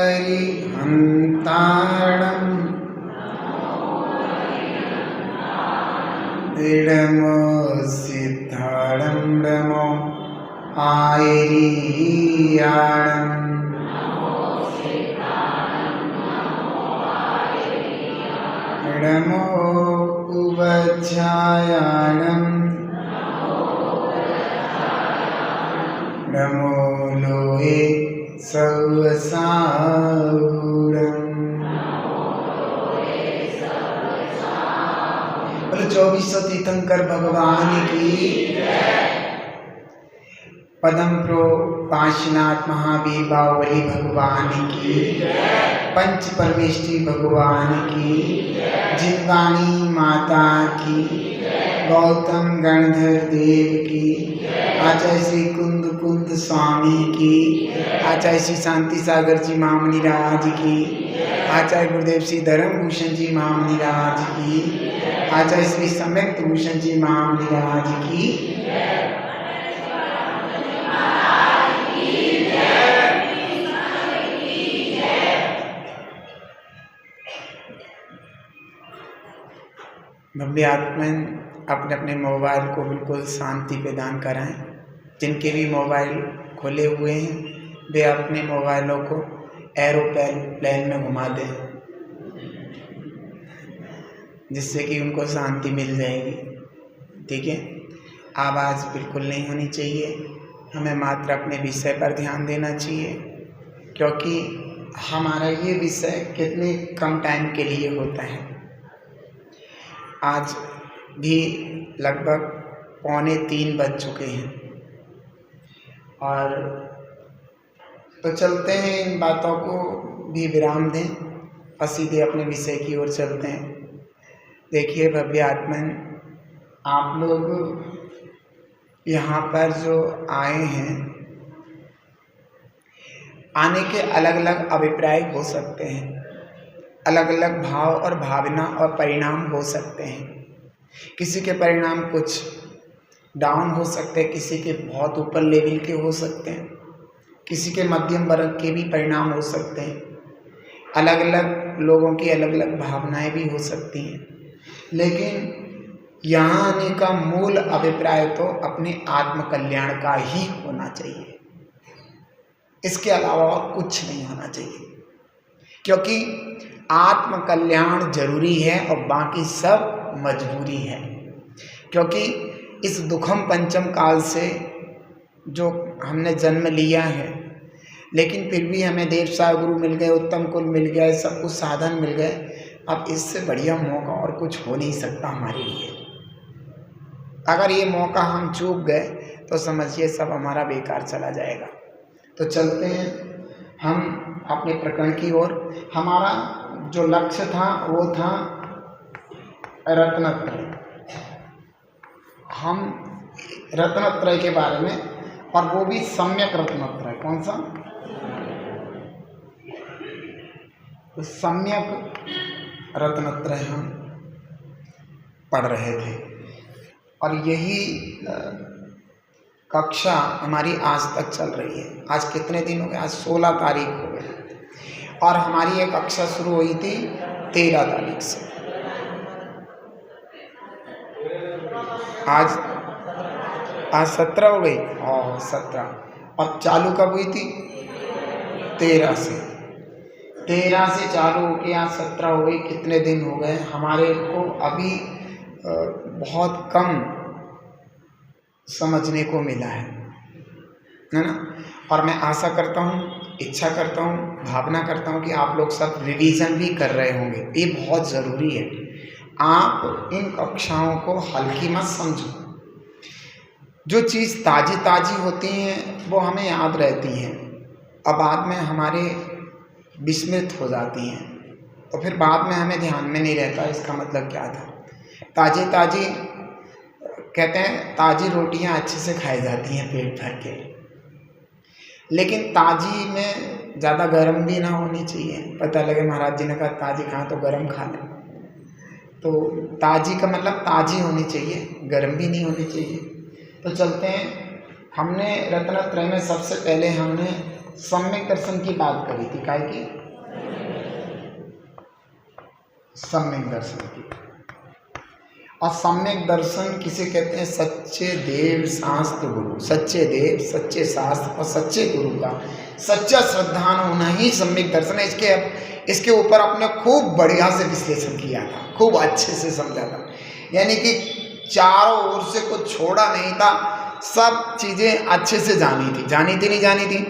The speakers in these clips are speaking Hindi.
अरिहन्ताणम् नमो सिद्धाणं नमो आयर्याणम् नमो उवज्झायाणम् नमो लोहे सवसाऊणम्। बोलो 2400 तीर्थंकर भगवान की। पदम प्रो काशीनाथ महावीर बाहुबली भगवान की। पंच परमेष्ठी भगवान की। जिनवाणी माता की। गौतम गणधर देव की। आचार्य श्री कुंद स्वामी की। आचार्य श्री शांति सागर जी महामुनि राज की। आचार्य गुरुदेव श्री धर्मभूषण जी महामुनि राज की। आचार्य श्री सम्यक भूषण जी महामुनि राज की। भव्य आत्मन अपने अपने मोबाइल को बिल्कुल शांति प्रदान कराएं। जिनके भी मोबाइल खुले हुए हैं वे अपने मोबाइलों को एरोप्लेन में घुमा दें, जिससे कि उनको शांति मिल जाएगी। ठीक है, आवाज़ बिल्कुल नहीं होनी चाहिए। हमें मात्र अपने विषय पर ध्यान देना चाहिए, क्योंकि हमारा ये विषय कितने कम टाइम के लिए होता है। आज भी लगभग 2:45 बज चुके हैं और तो चलते हैं, इन बातों को भी विराम दें और सीधे अपने विषय की ओर चलते हैं। देखिए भव्य आत्मन, आप लोग यहाँ पर जो आए हैं, आने के अलग अलग अभिप्राय हो सकते हैं, अलग अलग भाव और भावना और परिणाम हो सकते हैं। किसी के परिणाम कुछ डाउन हो सकते हैं, किसी के बहुत ऊपर लेवल के हो सकते हैं, किसी के मध्यम वर्ग के भी परिणाम हो सकते हैं। अलग अलग लोगों की अलग अलग भावनाएं भी हो सकती हैं, लेकिन यहाँ आने का मूल अभिप्राय तो अपने आत्म कल्याण का ही होना चाहिए। इसके अलावा और कुछ नहीं होना चाहिए, क्योंकि आत्म कल्याण जरूरी है और बाकी सब मजबूरी है। क्योंकि इस दुखम पंचम काल से जो हमने जन्म लिया है, लेकिन फिर भी हमें देव साहब गुरु मिल गए, उत्तम कुल मिल गया, सब कुछ साधन मिल गए। अब इससे बढ़िया मौका और कुछ हो नहीं सकता हमारे लिए। अगर ये मौका हम चूक गए तो समझिए सब हमारा बेकार चला जाएगा। तो चलते हैं हम अपने प्रकरण की ओर। हमारा जो लक्ष्य था वो था रत्नत्रय। हम रत्नत्रय के बारे में, और वो भी सम्यक रत्नत्रय। कौन सा? तो सम्यक रत्नत्रय हम पढ़ रहे थे, और यही कक्षा हमारी आज तक चल रही है। आज कितने दिन हो गए? आज 16 तारीख हो गई, और हमारी ये कक्षा शुरू हुई थी 13 तारीख से। आज 17 हो गई। और 17 अब चालू कब हुई थी? 13 से। 13 से चालू हो के आज 17 हो गई। कितने दिन हो गए? हमारे को अभी बहुत कम समझने को मिला है ना। और मैं आशा करता हूँ, इच्छा करता हूँ, भावना करता हूँ कि आप लोग सब रिवीजन भी कर रहे होंगे। ये बहुत ज़रूरी है। आप इन कक्षाओं को हल्की मत समझो। जो चीज़ ताज़ी ताज़ी होती हैं वो हमें याद रहती हैं, और बाद में हमारे विस्मृत हो जाती हैं, तो फिर बाद में हमें ध्यान में नहीं रहता इसका मतलब क्या था। ताज़ी ताज़ी कहते हैं, ताज़ी रोटियां अच्छे से खाई जाती हैं पेट भर के, लेकिन ताज़ी में ज़्यादा गर्म भी ना होनी चाहिए। पता लगे महाराज जी ने कहा ताज़ी खाएं तो गर्म खा लें, तो ताज़ी का मतलब ताज़ी होनी चाहिए, गर्म भी नहीं होनी चाहिए। तो चलते हैं। हमने रत्नत्रय में सबसे पहले हमने सम्यक दर्शन की बात करी थी, काय की सम्यक दर्शन की। और सम्यक दर्शन किसे कहते हैं? सच्चे देव शास्त्र गुरु, सच्चे देव, सच्चे शास्त्र और सच्चे गुरु का सच्चा श्रद्धान होना ही सम्यक दर्शन है। इसके ऊपर आपने खूब बढ़िया से विश्लेषण किया था, खूब अच्छे से समझा था, यानी कि चारों ओर से कुछ छोड़ा नहीं था, सब चीज़ें अच्छे से जानी थी नहीं जानी थी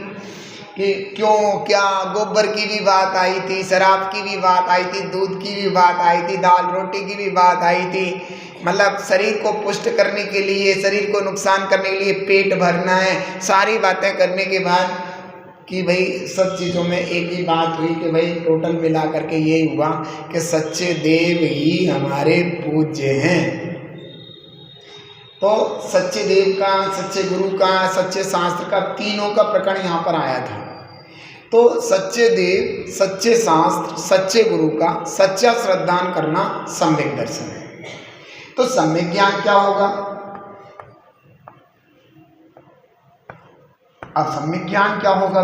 कि क्यों क्या, गोबर की भी बात आई थी, शराब की भी बात आई थी, दूध की भी बात आई थी, दाल रोटी की भी बात आई थी। मतलब शरीर को पुष्ट करने के लिए, शरीर को नुकसान करने के लिए पेट भरना है, सारी बातें करने के बाद कि भाई सब चीज़ों में एक ही बात हुई कि भाई टोटल मिला करके ये हुआ कि सच्चे देव ही हमारे पूज्य हैं। तो सच्चे देव का, सच्चे गुरु का, सच्चे शास्त्र का, तीनों का प्रकरण यहाँ पर आया था। तो सच्चे देव, सच्चे शास्त्र, सच्चे गुरु का सच्चा श्रद्धान करना सम्यक दर्शन है। तो सम्यक ज्ञान क्या होगा? अब सम्यक ज्ञान क्या होगा?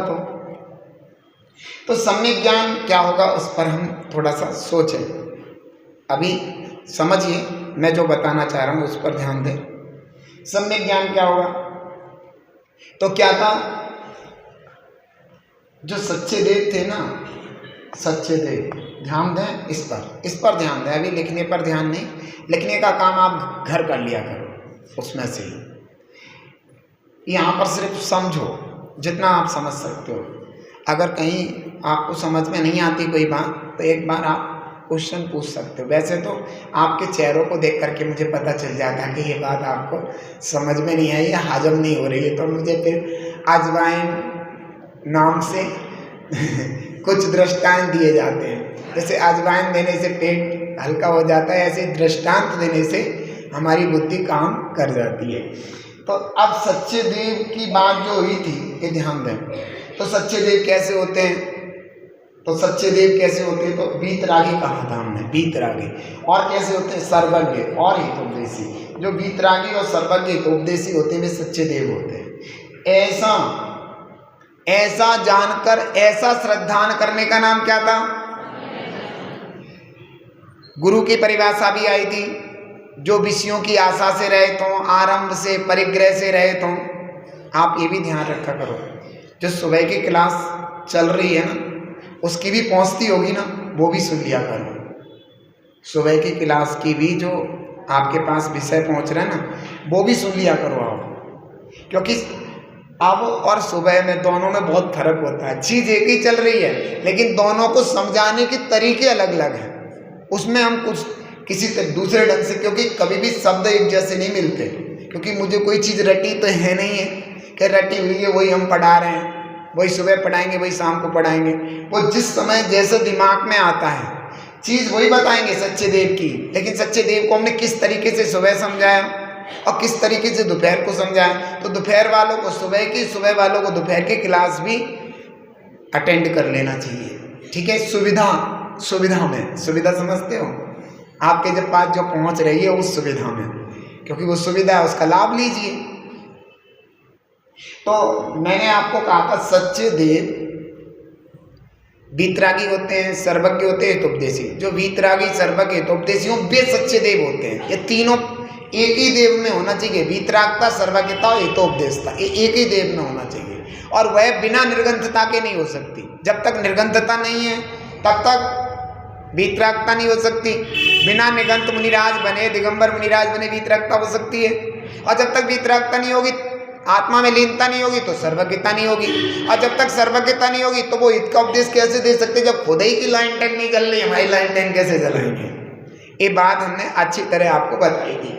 तो सम्यक ज्ञान क्या होगा उस पर हम थोड़ा सा सोचें। अभी समझिए, मैं जो बताना चाह रहा हूँ उस पर ध्यान दें। सम्यक ज्ञान क्या होगा? तो क्या था, जो सच्चे देव थे ना, सच्चे देव, ध्यान दें इस पर ध्यान दें। अभी लिखने पर ध्यान नहीं, लिखने का काम आप घर कर लिया करो उसमें से ही। यहाँ पर सिर्फ समझो जितना आप समझ सकते हो। अगर कहीं आपको समझ में नहीं आती कोई बात तो एक बार आप क्वेश्चन पूछ सकते हो। वैसे तो आपके चेहरों को देख करके मुझे पता चल जाता है कि ये बात आपको समझ में नहीं आई या हाजम नहीं हो रही है, तो मुझे फिर अजवाइन नाम से कुछ दृष्टांत दिए जाते हैं। जैसे अजवाइन देने से पेट हल्का हो जाता है, ऐसे दृष्टांत देने से हमारी बुद्धि काम कर जाती है। तो अब सच्चे देव की बात जो हुई थी ये ध्यान दें। तो सच्चे देव कैसे होते हैं? तो सच्चे देव कैसे होते हैं? तो वीतरागी कहा था हमने, वीतरागी। और कैसे होते हैं? सर्वज्ञ और हितोपदेशी। जो वीतरागी और सर्वज्ञ हितोपदेशी होते हैं वे सच्चे देव होते हैं। ऐसा जानकर ऐसा श्रद्धान करने का नाम क्या था? गुरु की परिभाषा भी आई थी, जो विषयों की आशा से रहित हों, आरंभ से परिग्रह से रहित हों। आप ये भी ध्यान रखा करो, जो सुबह की क्लास चल रही है ना, उसकी भी पहुंचती होगी ना, वो भी सुन लिया करो। सुबह की क्लास की भी जो आपके पास विषय पहुंच रहा है ना, वो भी सुन लिया करो आप, क्योंकि अब और सुबह में दोनों में बहुत फर्क होता है। चीज़ एक ही चल रही है लेकिन दोनों को समझाने के तरीके अलग अलग हैं। उसमें हम कुछ किसी दूसरे ढंग से, क्योंकि कभी भी शब्द एक जैसे नहीं मिलते, क्योंकि मुझे कोई चीज़ रटी तो है नहीं है कि रटी हुई है वही हम पढ़ा रहे हैं, वही सुबह पढ़ाएंगे वही शाम को पढ़ाएंगे। वो जिस समय जैसे दिमाग में आता है चीज़ वही बताएंगे सच्चे देव की। लेकिन सच्चे देव को हमने किस तरीके से सुबह समझाया और किस तरीके से दोपहर को समझाया। तो दोपहर वालों को सुबह की, सुबह वालों को दोपहर की क्लास भी अटेंड कर लेना चाहिए। ठीक है, सुविधा में, सुविधा समझते हो आपके जब पास जो पहुंच रही है उस सुविधा में, क्योंकि वो सुविधा है उसका लाभ लीजिए। तो मैंने आपको कहा था सच्चे देव वीतरागी होते हैं, सर्वज्ञ होते हैं, हितोपदेशी। जो वीतरागी, सर्वज्ञ, हितोपदेशी हो वे सच्चे देव होते हैं। ये तीनों एक ही देव में होना चाहिए, वीतरागता, सर्वज्ञता और हितोपदेशता, ये एक ही देव में होना चाहिए। और वह बिना निर्ग्रंथता के नहीं हो सकती। जब तक निर्ग्रंथता नहीं है तब तक वीतरागता नहीं हो सकती। बिना निगंत मुनिराज बने, दिगंबर मुनिराज बने वीतरागता हो सकती है। और जब तक वीतरागता नहीं होगी, आत्मा में लीनता नहीं होगी, तो सर्वज्ञता नहीं होगी। और जब तक सर्वज्ञता नहीं होगी तो वो हित का उपदेश कैसे दे सकते जब खुद ही की लाइन टेन नहीं चल रही, हमारी लाइन टेन कैसे चलाएंगे? ये बात हमने अच्छी तरह आपको बताई थी।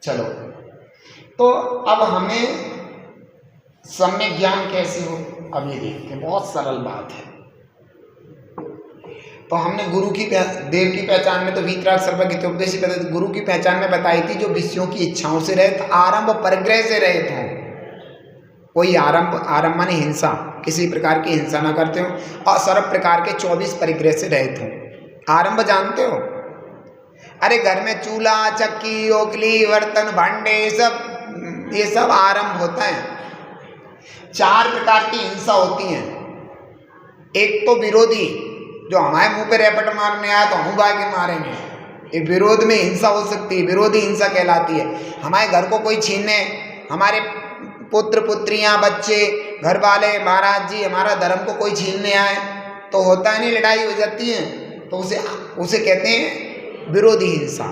चलो, तो अब हमें सम्यक ज्ञान कैसे हो, अब ये देखते हैं। बहुत सरल बात है। तो हमने गुरु की देव की पहचान में तो वीतराग, सर्वज्ञ, हितोपदेशी बताई। गुरु की पहचान में बताई थी जो विषयों की इच्छाओं से रहित, आरंभ परिग्रह से रहित हों। कोई आरंभ माने हिंसा, किसी प्रकार की हिंसा ना करते हो, और सर्व प्रकार के 24 परिग्रह से रहित हों। आरंभ जानते हो? अरे घर में चूल्हा, चक्की, ओखली, बर्तन, भांडे, ये सब आरंभ होता है। 4 प्रकार की हिंसा होती है। एक तो विरोधी, जो हमारे मुंह पे रैपट मारने आया तो हम भाग के मारेंगे, ये विरोध में हिंसा हो सकती है, विरोधी हिंसा कहलाती है। हमारे घर को कोई छीनने, हमारे पुत्र पुत्रियां, बच्चे, घर वाले, महाराज जी, हमारा धर्म को कोई छीनने आए तो होता है नहीं, लड़ाई हो जाती है, तो उसे कहते हैं विरोधी हिंसा।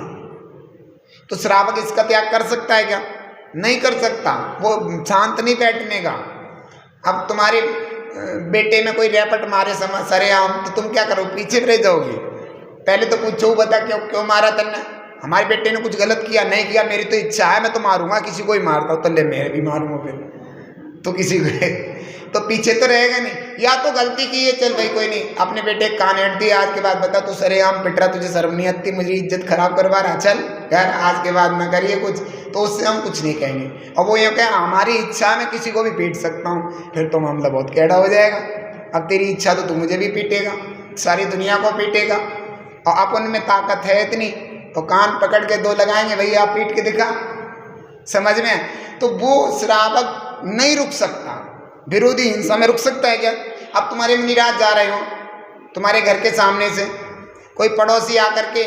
तो श्रावक इसका त्याग कर सकता है क्या? नहीं कर सकता, वो शांत नहीं बैठने का। अब तुम्हारे बेटे में कोई रैपट मारे सरेआम तो तुम क्या करो? पीछे रह जाओगे? पहले तो पूछो, बता क्यों मारा तन्ने? हमारे बेटे ने कुछ गलत किया? नहीं किया, मेरी तो इच्छा है, मैं तो मारूंगा, किसी को ही मारता हूँ, तो ले मैं भी मारूंगा फिर तो किसी को तो पीछे तो रहेगा नहीं। या तो गलती की है, चल भाई कोई नहीं, अपने बेटे कान हेट दिया, आज के बाद बता तू सरेआम पिट रहा, तुझे शर्म नहीं आती, मुझे इज्जत खराब करवा रहा, चल यार आज के बाद ना करिए कुछ, तो उससे हम कुछ नहीं कहेंगे। और वो ये कहे हमारी इच्छा मैं किसी को भी पीट सकता हूँ, फिर तो मामला बहुत कैड़ा हो जाएगा। अब तेरी इच्छा तो तू मुझे भी पीटेगा, सारी दुनिया को पीटेगा, और अपन में ताकत है इतनी तो कान पकड़ के 2 लगाएंगे, भैया आप पीट के दिखा, समझ में? तो वो श्रावक नहीं रुक सकता, विरोधी हिंसा में रुक सकता है क्या? अब तुम्हारे मुनिराज जा रहे हो, तुम्हारे घर के सामने से कोई पड़ोसी आकर के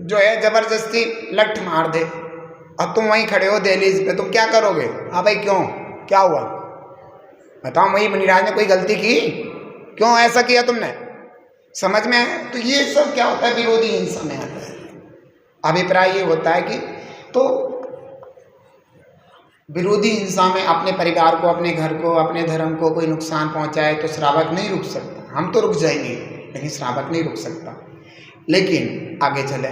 जो है जबरदस्ती लठ मार दे और तुम वहीं खड़े हो दहलीज पे, तुम क्या करोगे? हाँ भाई क्यों, क्या हुआ बताओ? वही मुनिराज ने कोई गलती की? क्यों ऐसा किया तुमने? समझ में आया? तो ये सब क्या होता है? विरोधी हिंसा में आता है। अभिप्राय ये होता है कि तो विरोधी हिंसा में अपने परिवार को, अपने घर को, अपने धर्म को कोई नुकसान पहुंचाए तो श्रावक नहीं रुक सकता। हम तो रुक जाएंगे लेकिन श्रावक नहीं रुक सकता। लेकिन आगे चले,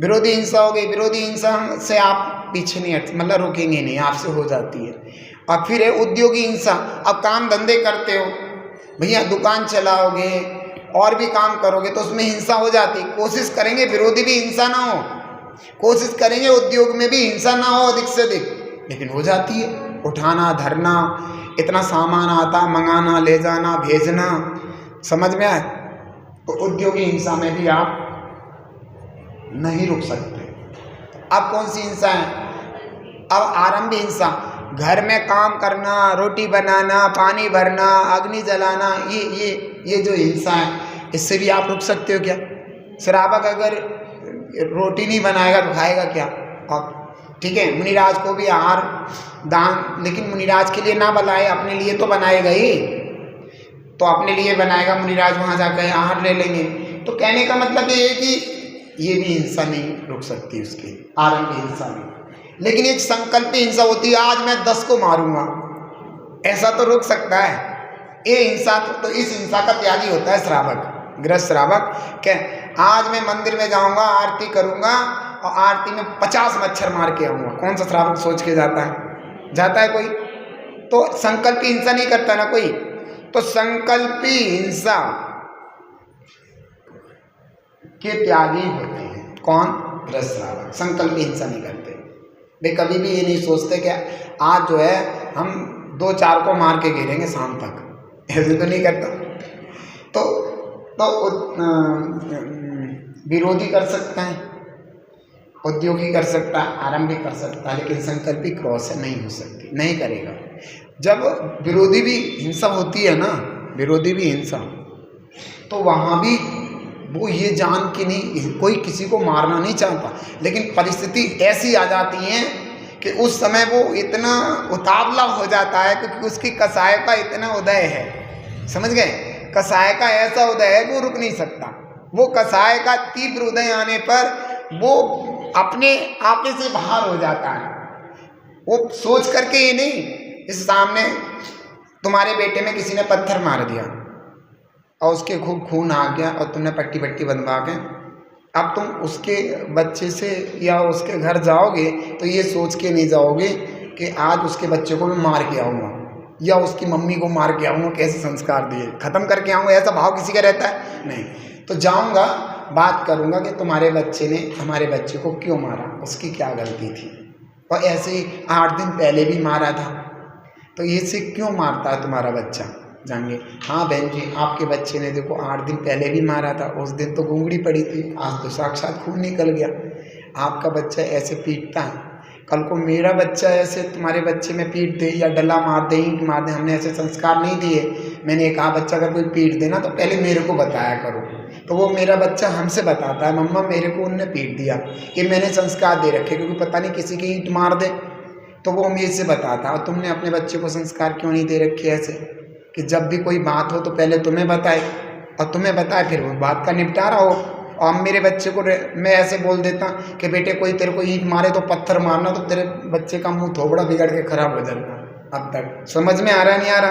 विरोधी हिंसा हो गई, विरोधी हिंसा से आप पीछे नहीं हट, मतलब रुकेंगे नहीं, आपसे हो जाती है। और फिर है उद्योगी हिंसा। अब काम धंधे करते हो भैया, दुकान चलाओगे और भी काम करोगे तो उसमें हिंसा हो जाती। कोशिश करेंगे विरोधी भी हिंसा ना हो, कोशिश करेंगे उद्योग में भी हिंसा ना हो अधिक से अधिक, लेकिन हो जाती है। उठाना धरना, इतना सामान आता, मंगाना, ले जाना, भेजना, समझ में आए? तो उद्योगी हिंसा में भी आप नहीं रुक सकते। अब कौन सी हिंसा है? अब आरंभी हिंसा, घर में काम करना, रोटी बनाना, पानी भरना, अग्नि जलाना, ये जो हिंसा है, इससे भी आप रुक सकते हो क्या? श्रावक अगर रोटी नहीं बनाएगा तो खाएगा क्या? अब ठीक है, मुनिराज को भी आहार दान, लेकिन मुनिराज के लिए ना बनाए, अपने लिए तो बनाएगा ही, तो अपने लिए बनाएगा, मुनिराज वहाँ जाकर आहार ले लेंगे। तो कहने का मतलब ये है कि ये भी हिंसा नहीं रुक सकती उसकी, आरंभी हिंसा में। लेकिन एक संकल्पी हिंसा होती है, आज मैं 10 को मारूंगा, ऐसा तो रुक सकता है। ये हिंसा तो इस हिंसा का त्यागी होता है श्रावक, गृहस्थ श्रावक। क्या आज मैं मंदिर में जाऊंगा, आरती करूंगा और आरती में 50 मच्छर मार के आऊंगा, कौन सा श्रावक सोच के जाता है? जाता है कोई? तो संकल्पी हिंसा नहीं करता ना कोई। तो संकल्पी हिंसा के त्यागी होते हैं कौन? गृहस्थ श्रावक। संकल्पी हिंसा नहीं करते वे, कभी भी ये नहीं सोचते कि आज जो है हम 2-4 को मार के गिरेंगे शाम तक, ऐसे तो नहीं करता। तो विरोधी कर सकते हैं, उद्योगी कर सकता है, आरंभी कर सकता है, लेकिन संकल्पी क्रॉस से नहीं हो सकती, नहीं करेगा। जब विरोधी भी हिंसा होती है ना, विरोधी भी हिंसा, तो वहाँ भी वो ये जान के नहीं, कोई किसी को मारना नहीं चाहता, लेकिन परिस्थिति ऐसी आ जाती है कि उस समय वो इतना उतावला हो जाता है क्योंकि उसकी कसाय का इतना उदय है, समझ गए? कसाय का ऐसा उदय है वो रुक नहीं सकता। वो कसाय का तीव्र उदय आने पर वो अपने आप से बाहर हो जाता है। वो सोच करके ये नहीं, इस सामने तुम्हारे बेटे में किसी ने पत्थर मार दिया और उसके खूब खून आ गया और तुमने पट्टी पट्टी बंधवा के, अब तुम उसके बच्चे से या उसके घर जाओगे तो ये सोच के नहीं जाओगे कि आज उसके बच्चे को मैं मार के आऊँगा या उसकी मम्मी को मार के आऊँगा, कैसे संस्कार दिए ख़त्म करके आऊँगा, ऐसा भाव किसी का रहता है? नहीं। तो जाऊँगा, बात करूँगा कि तुम्हारे बच्चे ने हमारे बच्चे को क्यों मारा, उसकी क्या गलती थी, और ऐसे ही 8 दिन पहले भी मारा था, तो इससे क्यों मारता है तुम्हारा बच्चा? जाएंगे, हाँ बहन जी आपके बच्चे ने देखो 8 दिन पहले भी मारा था, उस दिन तो घूंगड़ी पड़ी थी, आज तो साक्षात खून निकल गया, आपका बच्चा ऐसे पीटता है। कल को मेरा बच्चा ऐसे तुम्हारे बच्चे में पीट दे या डला मार दे, ईंट मार दे, हमने ऐसे संस्कार नहीं दिए। मैंने कहा बच्चा अगर कोई पीट देना तो पहले मेरे को बताया करो। तो वो मेरा बच्चा हमसे बताता है मम्मा मेरे को उनने पीट दिया, ये मैंने संस्कार दे रखे, क्योंकि पता नहीं किसी की ईंट मार दे तो वो मेरे से बताता। और तुमने अपने बच्चे को संस्कार क्यों नहीं दे रखे ऐसे कि जब भी कोई बात हो तो पहले तुम्हें बताए और तुम्हें बताए फिर वो बात का निपटारा हो। और मेरे बच्चे को मैं ऐसे बोल देता कि बेटे कोई तेरे को ईंट मारे तो पत्थर मारना, तो तेरे बच्चे का मुंह थोबड़ा बिगड़ के खराब हो जाता। अब तक समझ में आ रहा नहीं आ रहा?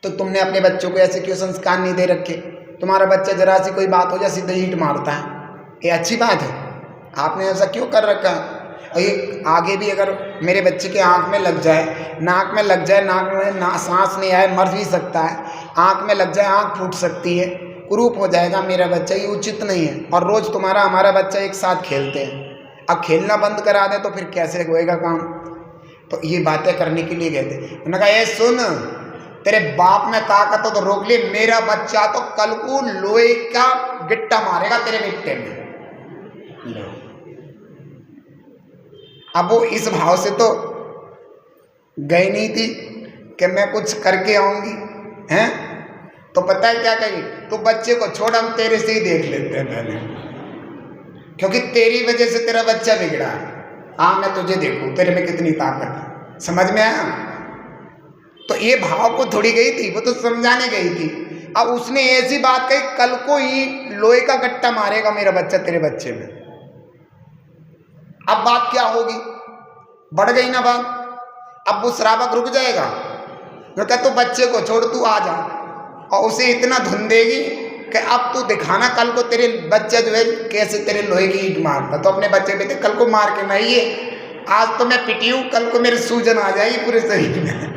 तो तुमने अपने बच्चों को ऐसे क्यों संस्कार नहीं दे रखे? तुम्हारा बच्चा जरा सी कोई बात हो जाए सीधे ईंट मारता है, ये अच्छी बात है? आपने ऐसा क्यों कर रखा है? और ये आगे भी अगर मेरे बच्चे के आँख में लग जाए, नाक में लग जाए, नाक में सांस नहीं आए मर भी सकता है, आँख में लग जाए आँख फूट सकती है, कुरूप हो जाएगा मेरा बच्चा, ये उचित नहीं है। और रोज़ तुम्हारा हमारा बच्चा एक साथ खेलते हैं, अब खेलना बंद करा दे तो फिर कैसे होएगा काम? तो ये बातें करने के लिए गए थे। उन्होंने कहा ये सुन, तेरे बाप में ताकत हो तो रोक ले, मेरा बच्चा तो कल को लोहे का गिट्टा मारेगा तेरे मिट्टे में। अब वो इस भाव से तो गई नहीं थी कि मैं कुछ करके आऊंगी, हैं? तो पता है क्या कही? तो बच्चे को छोड़, हम तेरे से ही देख लेते हैं पहले, क्योंकि तेरी वजह से तेरा बच्चा बिगड़ा है। हाँ मैं तुझे देखूं तेरे में कितनी ताकत है, समझ में आया? तो ये भाव को थोड़ी गई थी, वो तो समझाने गई थी। अब उसने ऐसी बात कही कल को ही लोहे का गट्टा मारेगा मेरा बच्चा तेरे बच्चे में। अब बात क्या होगी? बढ़ गई ना बात। अब वो श्रावक रुक जाएगा, तो क्या तू बच्चे को छोड़ तू आ जा, और उसे इतना धुन देगी कि अब तू दिखाना कल को तेरे बच्चा जो है कैसे तेरे लोहे की ईंट मारता। तो अपने बच्चे बेटे कल को मार के मैं ये आज तो मैं पिटी हूँ, कल को मेरे सूजन आ जाएगी पूरे शरीर में।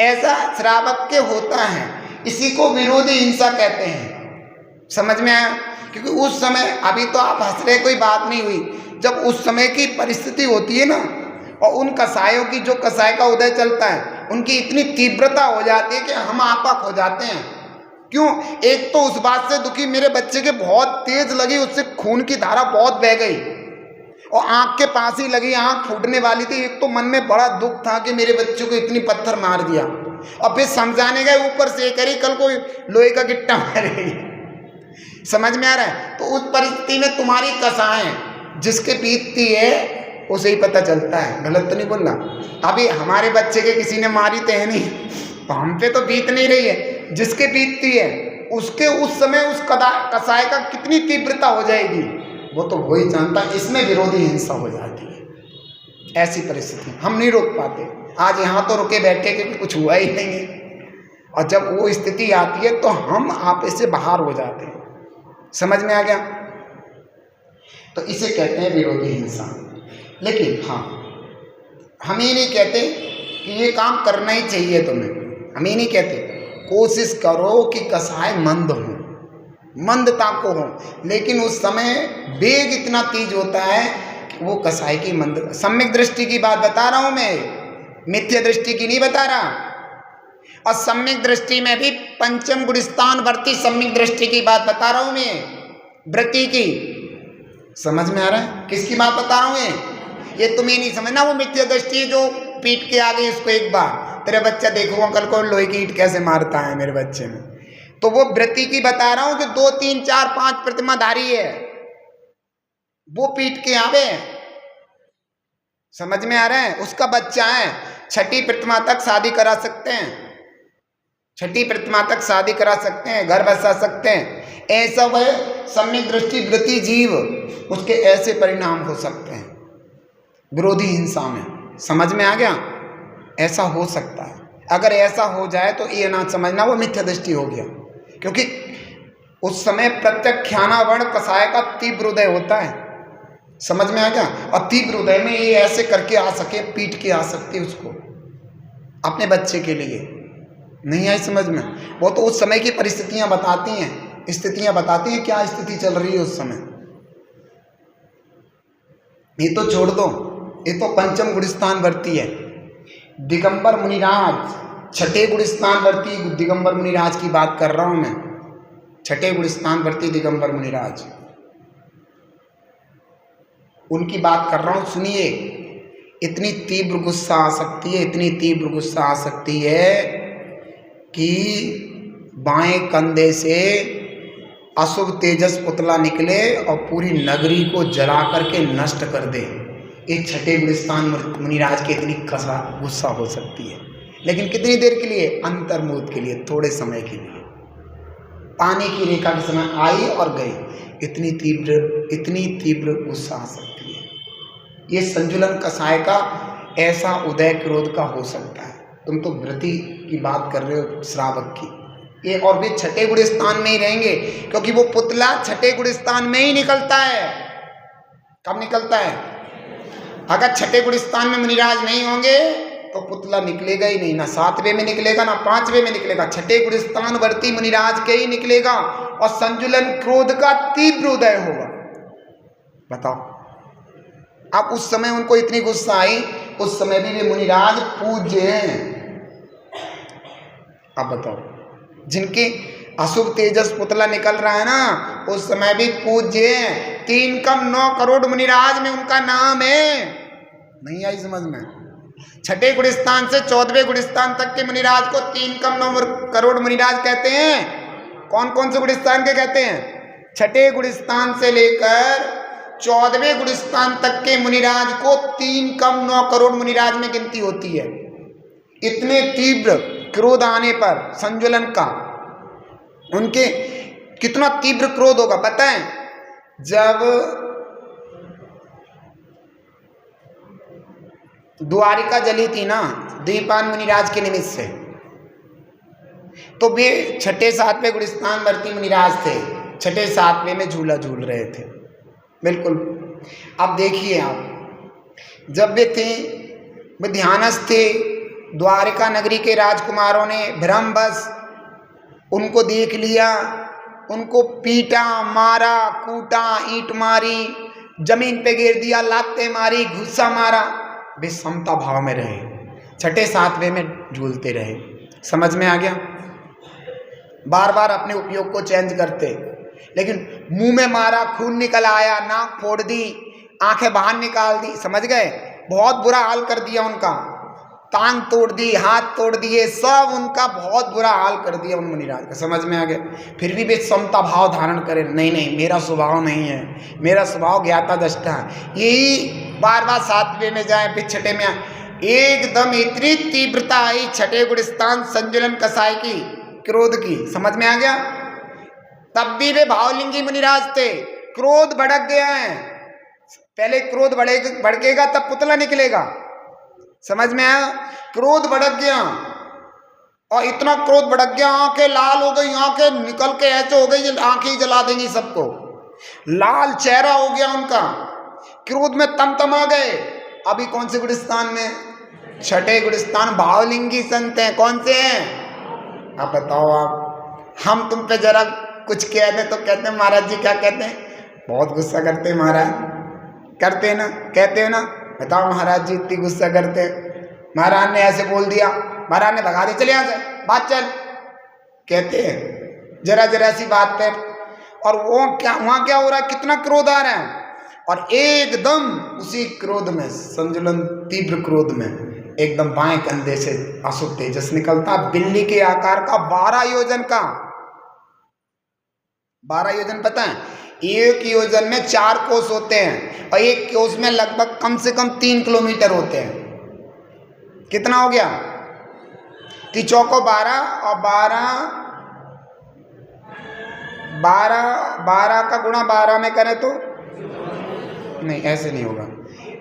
ऐसा श्रावक के होता है, इसी को विरोधी हिंसा कहते हैं। समझ में आया? क्योंकि उस समय, अभी तो आप हंस रहे कोई बात नहीं हुई, जब उस समय की परिस्थिति होती है ना, और उन कसायों की जो कसाय का उदय चलता है उनकी इतनी तीव्रता हो जाती है कि हम आपक हो जाते हैं। क्यों? एक तो उस बात से दुखी, मेरे बच्चे के बहुत तेज लगी, उससे खून की धारा बहुत बह गई और आंख के पास ही लगी, आंख फूटने वाली थी। एक तो मन में बड़ा दुख था कि मेरे बच्चे को इतनी पत्थर मार दिया, और फिर समझाने गए ऊपर से करी कल को लोहे का गिट्टा मारेगी। समझ में आ रहा है? तो उस परिस्थिति में तुम्हारी कसाएं जिसके बीतती है उसे ही पता चलता है। गलत तो नहीं बोलना? अभी हमारे बच्चे के किसी ने मारी तो है नहीं, तो हम पे तो बीत नहीं रही है, जिसके बीतती है उसके उस समय उस कसाय का कितनी तीव्रता हो जाएगी वो तो वही जानता है। इसमें विरोधी हिंसा हो जाती है। ऐसी परिस्थिति हम नहीं रोक पाते। आज यहाँ तो रुके बैठे क्योंकि कुछ हुआ ही नहीं है, और जब वो स्थिति आती है तो हम आप इससे बाहर हो जाते हैं। समझ में आ गया? तो इसे कहते हैं विरोधी हिंसा। लेकिन हाँ, हम ये नहीं कहते कि ये काम करना ही चाहिए तुम्हें, हम ये नहीं कहते। कोशिश करो कि कसाय मंद हो, मंदता को हो, लेकिन उस समय वेग इतना तेज होता है कि वो कसाय की मंद। सम्यक दृष्टि की बात बता रहा हूं मैं, मिथ्या दृष्टि की नहीं बता रहा। और सम्यक दृष्टि में भी पंचम गुणस्थान वर्ती सम्यक दृष्टि की बात बता रहा हूं मैं, वृत्ति की। समझ में आ रहा है किसकी बात बता रहा हूं? ये तुम्हें नहीं समझना। वो मिथ्या दृष्टि जो पीट के आ गई उसको एक बार, तेरे बच्चा देखो कल को लोहे की ईंट कैसे मारता है मेरे बच्चे में। तो वो वृत्ति की बता रहा हूं कि 2 3 4 5 प्रतिमाधारी है, वो पीट के आवे। समझ में आ रहा है? उसका बच्चा है, 6ठी प्रतिमा तक शादी करा सकते हैं, 6ठी प्रतिमा तक शादी करा सकते हैं, घर बसा सकते हैं। ऐसा वह सम्यक दृष्टि वृत्ति जीव, उसके ऐसे परिणाम हो सकते हैं विरोधी हिंसा में। समझ में आ गया? ऐसा हो सकता है। अगर ऐसा हो जाए तो ये ना समझना वो मिथ्या दृष्टि हो गया, क्योंकि उस समय प्रत्यक्षानावरण कसाय का तीव्र उदय होता है। समझ में आ गया? और तीव्र उदय में ये ऐसे करके आ सके, पीट के आ सकती उसको अपने बच्चे के लिए। नहीं आई समझ में? वो तो उस समय की परिस्थितियां बताती हैं, स्थितियां बताती हैं क्या स्थिति चल रही है उस समय। ये तो छोड़ दो, ये तो पंचम गुणस्थान वर्ती है। दिगंबर मुनिराज 6ठे गुणस्थान वर्ती दिगंबर मुनिराज की बात कर रहा हूं मैं, 6ठे गुणस्थान वर्ती दिगंबर मुनिराज। उनकी बात कर रहा हूँ, सुनिए। इतनी तीव्र गुस्सा आ सकती है, इतनी तीव्र गुस्सा आ सकती है कि बाएं कंधे से अशुभ तेजस पुतला निकले और पूरी नगरी को जला करके नष्ट कर दे। ये छठे गुलिस्तान मुनिराज की इतनी गुस्सा हो सकती है, लेकिन कितनी देर के लिए? अंतर्मुहूर्त के लिए, थोड़े समय के लिए। पानी की रेखा के समय आई और गई। इतनी तीव्र गुस्सा आ सकती है। ये संजुलन कसाय का ऐसा उदय क्रोध का हो सकता है। तुम तो वृत्ति की बात कर रहे हो, श्रावक की। ये और भी छठे गुलिस्तान में ही रहेंगे, क्योंकि वो पुतला छठे गुलिस्तान में ही निकलता है। कब निकलता है? अगर छठे गुलिस्तान में मुनिराज नहीं होंगे तो पुतला निकलेगा ही नहीं, ना 7वें में निकलेगा ना 5वें में निकलेगा, छठे गुलिस्तान वर्ती मुनिराज के ही निकलेगा और संजुलन क्रोध का तीव्र उदय होगा। बताओ, अब उस समय उनको इतनी गुस्सा आई, उस समय भी वे मुनिराज पूज्य हैं। अब बताओ, जिनके अशुभ तेजस पुतला निकल रहा है ना, उस समय भी पूज्य हैं। 3 कम 9 करोड़ मुनिराज में उनका नाम है। नहीं आई समझ में? छठे गुलिस्तान से 14वें गुलिस्तान तक के मुनिराज को 3 कम 9 करोड़ मुनिराज कहते हैं। कौन कौन से गुलिस्तान के कहते हैं? छठे गुलिस्तान से लेकर 14वें गुलिस्तान तक के मुनिराज को 3 कम 9 करोड़ मुनिराज में गिनती होती है। इतने तीव्र क्रोध आने पर संजुलन का, उनके कितना तीव्र क्रोध होगा पता है? जब द्वारिका जली थी ना द्वीपान मुनिराज के निमित्त से, तो वे छठे 7वें गुलिस्तान वर्ती मुनिराज थे, छठे 7वें में झूला झूल रहे थे। बिल्कुल। अब देखिए आप, जब वे थे, वे ध्यानस्थ थे, द्वारिका नगरी के राजकुमारों ने भ्रमवश उनको देख लिया, उनको पीटा, मारा, कूटा, ईंट मारी, जमीन पे गिर दिया, लातें मारी, घुस्सा मारा। वे समता भाव में रहे, छठे 7वें में झूलते रहे। समझ में आ गया? बार बार अपने उपयोग को चेंज करते, लेकिन मुंह में मारा, खून निकल आया, नाक फोड़ दी, आंखें बाहर निकाल दी। समझ गए? बहुत बुरा हाल कर दिया उनका, टांग तोड़ दी, हाथ तोड़ दिए, सब उनका बहुत बुरा हाल कर दिया उन मुनिराज का। समझ में आ गया? फिर भी वे समता भाव धारण करें, नहीं नहीं मेरा स्वभाव नहीं है, मेरा स्वभाव ज्ञाता दृष्टा है। यही बार बार 7वें में जाए, फिर छठे में आए। एकदम इतनी तीव्रता आई छठे गुलिस्तान संजुलन कसाई की, क्रोध की। समझ में आ गया? तब भी वे भावलिंगी मुनिराज थे। क्रोध भड़क गया है, पहले क्रोध भड़केगा तब पुतला निकलेगा। समझ में आया? क्रोध भड़क गया, और इतना क्रोध भड़क गया, आंखें लाल हो गई, आंखें निकल के ऐसे हो गई, आंखें ही जला देंगी सबको। लाल चेहरा हो गया उनका, क्रोध में तमतमा गए। अभी कौन से गुलिस्तान में? छठे गुलिस्तान। भावलिंगी संत हैं। कौन से हैं? आप बताओ। आप हम तुम पे जरा कुछ कह दें तो कहते हैं महाराज जी क्या कहते हैं, बहुत गुस्सा करते हैं महाराज। करते हैं ना, कहते हो ना? बताओ महाराज जी इतनी गुस्सा करते हैं, महाराज ने ऐसे बोल दिया, महाराज ने भगा दिया, चले यहाँ से, बात चल, कहते हैं जरा जरा सी बात पर। और वो क्या, वहाँ क्या हो रहा है, कितना क्रोध आ रहा है, और एकदम उसी क्रोध में, संजुलन तीव्र क्रोध में, एकदम बाएं कंधे से अशुभ तेजस निकलता, बिल्ली के आकार का, 12 योजन का। 12 योजन पता है? एक योजन में 4 कोस होते हैं, और एक कोस में लगभग कम से कम 3 किलोमीटर होते हैं। कितना हो गया? 3 चौको 12, और 12 का गुणा 12 में करें तो नहीं, ऐसे नहीं होगा।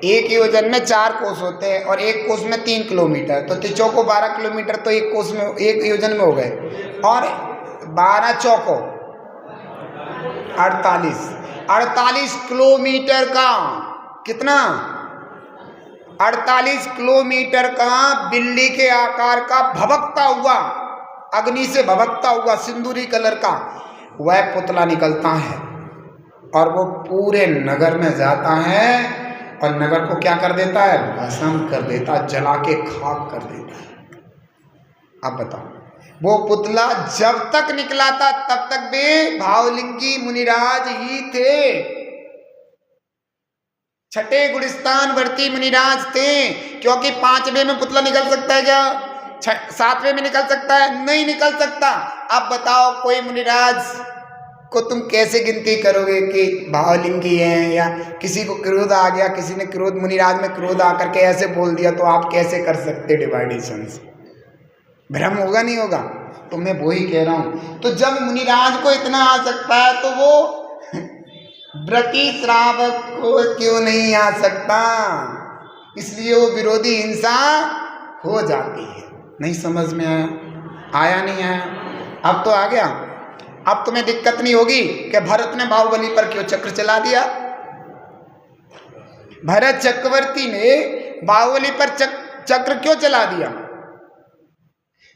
एक योजन में 4 कोस होते हैं, और एक कोस में 3 किलोमीटर, तो 3 चौको 12 किलोमीटर तो एक कोस में, एक योजन में हो गए। और 12 चौको 48 किलोमीटर का, कितना? 48 किलोमीटर का बिल्ली के आकार का भभकता हुआ, अग्नि से भभकता हुआ सिंदूरी कलर का वह पुतला निकलता है, और वो पूरे नगर में जाता है, और नगर को क्या कर देता है? भस्म कर देता, जला के खाक कर देता है। अब बताओ, वो पुतला जब तक निकला था तब तक भी भावलिंगी मुनिराज ही थे। छठे गुणस्थान वर्ती मुनिराज थे, क्योंकि 5वें में पुतला निकल सकता है क्या? 7वें में निकल सकता है? नहीं निकल सकता। अब बताओ कोई मुनिराज को तुम कैसे गिनती करोगे कि भावलिंगी है, या किसी को क्रोध आ गया, किसी ने क्रोध, मुनिराज में क्रोध आकर के ऐसे बोल दिया, तो आप कैसे कर सकते डिवाइडेशन? भ्रम होगा नहीं होगा? तो मैं वही कह रहा हूं। तो जब मुनिराज को इतना आ सकता है तो वो व्रती श्रावक को क्यों नहीं आ सकता? इसलिए वो विरोधी हिंसा हो जाती है। नहीं समझ में आया? आया नहीं आया? अब तो आ गया। अब तुम्हें दिक्कत नहीं होगी कि भरत ने बाहुबली पर क्यों चक्र चला दिया। भरत चक्रवर्ती ने बाहुबली पर चक्र क्यों चला दिया?